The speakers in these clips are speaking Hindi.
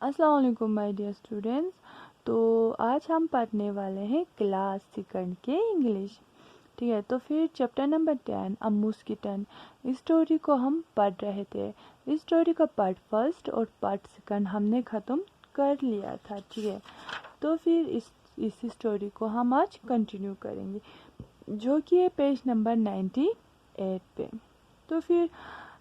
अस्सलाम वालेकुम माय डियर स्टूडेंट्स। तो आज हम पढ़ने वाले हैं क्लास सेकंड के इंग्लिश। ठीक है, तो फिर चैप्टर नंबर 10 अम्मूस किटन, इस स्टोरी को हम पढ़ रहे थे। इस स्टोरी का पार्ट फर्स्ट और पार्ट सेकंड हमने ख़त्म कर लिया था। ठीक है, तो फिर इस स्टोरी को हम आज कंटिन्यू करेंगे, जो कि है पेज नंबर 98 पे। तो फिर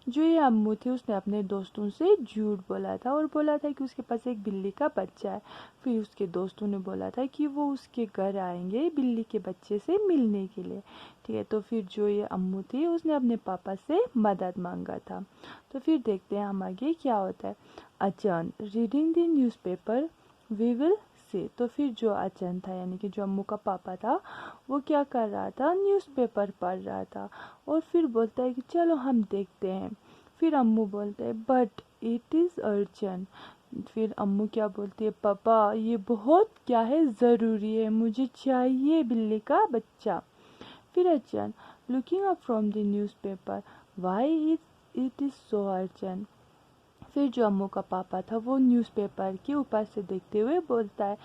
जो ये अम्मू थी उसने अपने दोस्तों से झूठ बोला था और बोला था कि उसके पास एक बिल्ली का बच्चा है। फिर उसके दोस्तों ने बोला था कि वो उसके घर आएंगे बिल्ली के बच्चे से मिलने के लिए। ठीक है, तो फिर जो ये अम्मू थी उसने अपने पापा से मदद मांगा था। तो फिर देखते हैं हम आगे क्या होता है। Achan reading the newspaper we will see. तो फिर जो अचन था यानी कि जो अम्मू का पापा था वो क्या कर रहा था, न्यूज़पेपर पढ़ रहा था। और फिर बोलता है कि चलो हम देखते हैं। फिर अम्मू बोलते हैं बट इट इज़ अर्जेंट। फिर अम्मू क्या बोलती है, पापा ये बहुत क्या है, ज़रूरी है, मुझे चाहिए बिल्ली का बच्चा। फिर Achan looking up from the newspaper why it is so urgent. फिर जो अम्मू का पापा था वो न्यूज़पेपर के ऊपर से देखते हुए बोलता है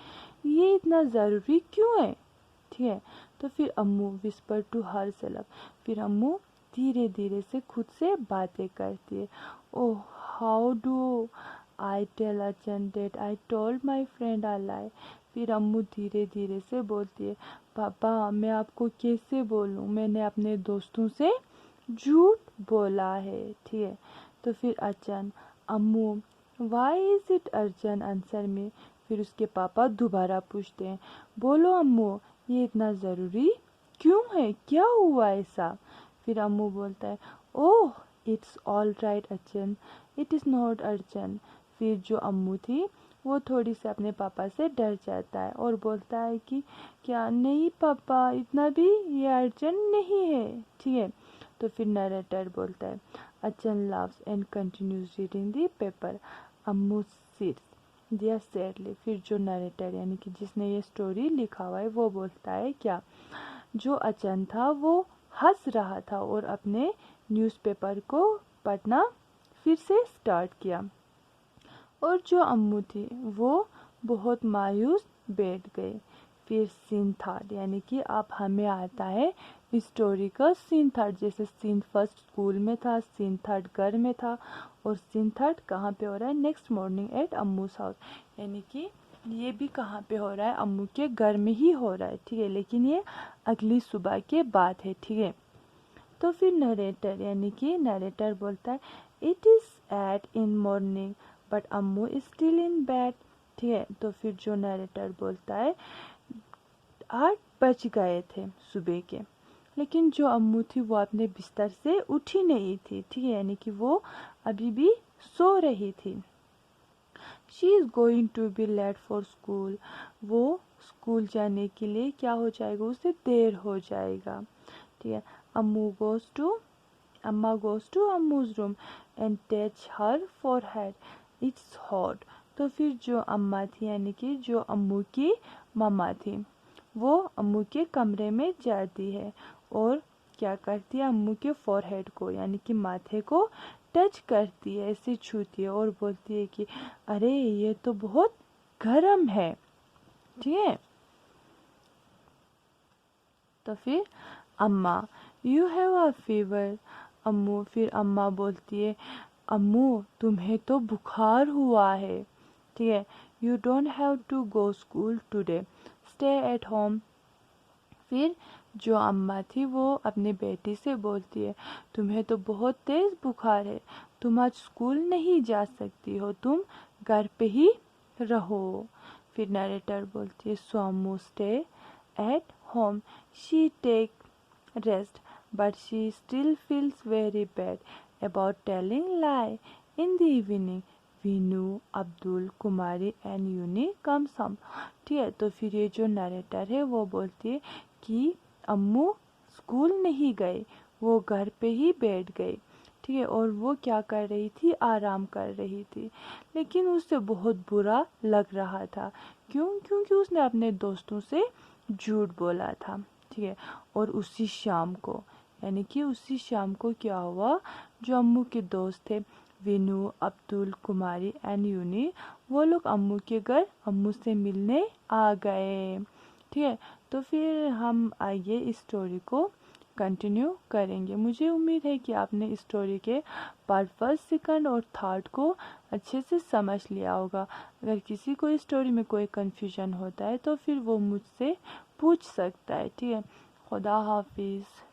ये इतना ज़रूरी क्यों है। ठीक है, तो फिर अम्मू विस्पर टू हर सेल्फ। फिर अम्मू धीरे धीरे से खुद से बातें करती है। Oh how do I tell Achan that I told my friend आ लाई। फिर अम्मू धीरे धीरे से बोलती है, पापा मैं आपको कैसे बोलूँ, मैंने अपने दोस्तों से झूठ बोला है। ठीक है, तो फिर Achan Ammu why is it urgent answer me. फिर उसके पापा दोबारा पूछते हैं, बोलो अम्मू ये इतना ज़रूरी क्यों है, क्या हुआ ऐसा। फिर अम्मू बोलता है oh it's all right Achan it is not urgent. फिर जो अम्मू थी वो थोड़ी सी अपने पापा से डर जाता है और बोलता है कि क्या नहीं पापा इतना भी ये अर्जेंट नहीं है। ठीक है, तो फिर नरेटर बोलता है अचन laughs and continues reading the paper. Ammu sits there sadly. फिर जो नरेटर यानी कि जिसने ये स्टोरी लिखा हुआ है वो बोलता है क्या, जो अचन था वो हंस रहा था और अपने न्यूज़पेपर को पढ़ना फिर से स्टार्ट किया। और जो अम्मू थी वो बहुत मायूस बैठ गई। फिर सीन थर्ड यानी कि अब हमें आता है स्टोरी का सीन थर्ड। जैसे सीन फर्स्ट स्कूल में था, सीन थर्ड घर में था, और सीन थर्ड कहाँ पे हो रहा है, नेक्स्ट मॉर्निंग एट अम्मूस हाउस। यानी कि ये भी कहाँ पे हो रहा है, अम्मू के घर में ही हो रहा है। ठीक है, लेकिन ये अगली सुबह के बाद है। ठीक है, तो फिर नरेटर यानी कि नरेटर बोलता है it is eight in morning but Ammu is still in bed. ठीक है, तो फिर जो नरेटर बोलता है 8 बज गए थे सुबह के, लेकिन जो अम्मू थी वो अपने बिस्तर से उठी नहीं थी। ठीक है, यानी कि वो अभी भी सो रही थी। She is going to be late for school. वो स्कूल जाने के लिए क्या हो जाएगा, उसे देर हो जाएगा। ठीक है, Ammu goes to Amma goes to Ammu's room and touch her forehead it's hot. तो फिर जो अम्मा थी यानी कि जो अम्मू की मम्मा थी वो अम्मू के कमरे में जाती है और क्या करती है, अम्मू के फॉरहेड को यानी कि माथे को टच करती है, ऐसे छूती है और बोलती है कि अरे ये तो बहुत गर्म है। ठीक है, तो फिर अम्मा यू हैव अ फीवर। अम्मू फिर अम्मा बोलती है अम्मू तुम्हें तो बुखार हुआ है। ठीक है, you don't have to go school today stay at home. फिर जो अम्मा थी वो अपनी बेटी से बोलती है तुम्हें तो बहुत तेज़ बुखार है, तुम आज स्कूल नहीं जा सकती हो, तुम घर पे ही रहो। फिर नरेटर बोलती है so Ammu stay at home. She take rest, but she still feels very bad about telling lie. In the evening, Vinu, Abdul, Kumari and Yuni comes home. ठीक है, तो फिर ये जो नरेटर है वो बोलती है कि अम्मू स्कूल नहीं गए, वो घर पे ही बैठ गई। ठीक है, और वो क्या कर रही थी, आराम कर रही थी। लेकिन उसे बहुत बुरा लग रहा था। क्यों, क्योंकि उसने अपने दोस्तों से झूठ बोला था। ठीक है, और उसी शाम को यानी कि उसी शाम को क्या हुआ, जो अम्मू के दोस्त थे विनू, अब्दुल, कुमारी एंड यूनी, वो लोग अम्मू के घर अम्मू से मिलने आ गए। ठीक है, तो फिर हम आइए इस स्टोरी को कंटिन्यू करेंगे। मुझे उम्मीद है कि आपने इस स्टोरी के पार्ट फर्स्ट, सेकंड और थर्ड को अच्छे से समझ लिया होगा। अगर किसी को इस स्टोरी में कोई कन्फ्यूजन होता है तो फिर वो मुझसे पूछ सकता है। ठीक है, खुदा हाफिज़।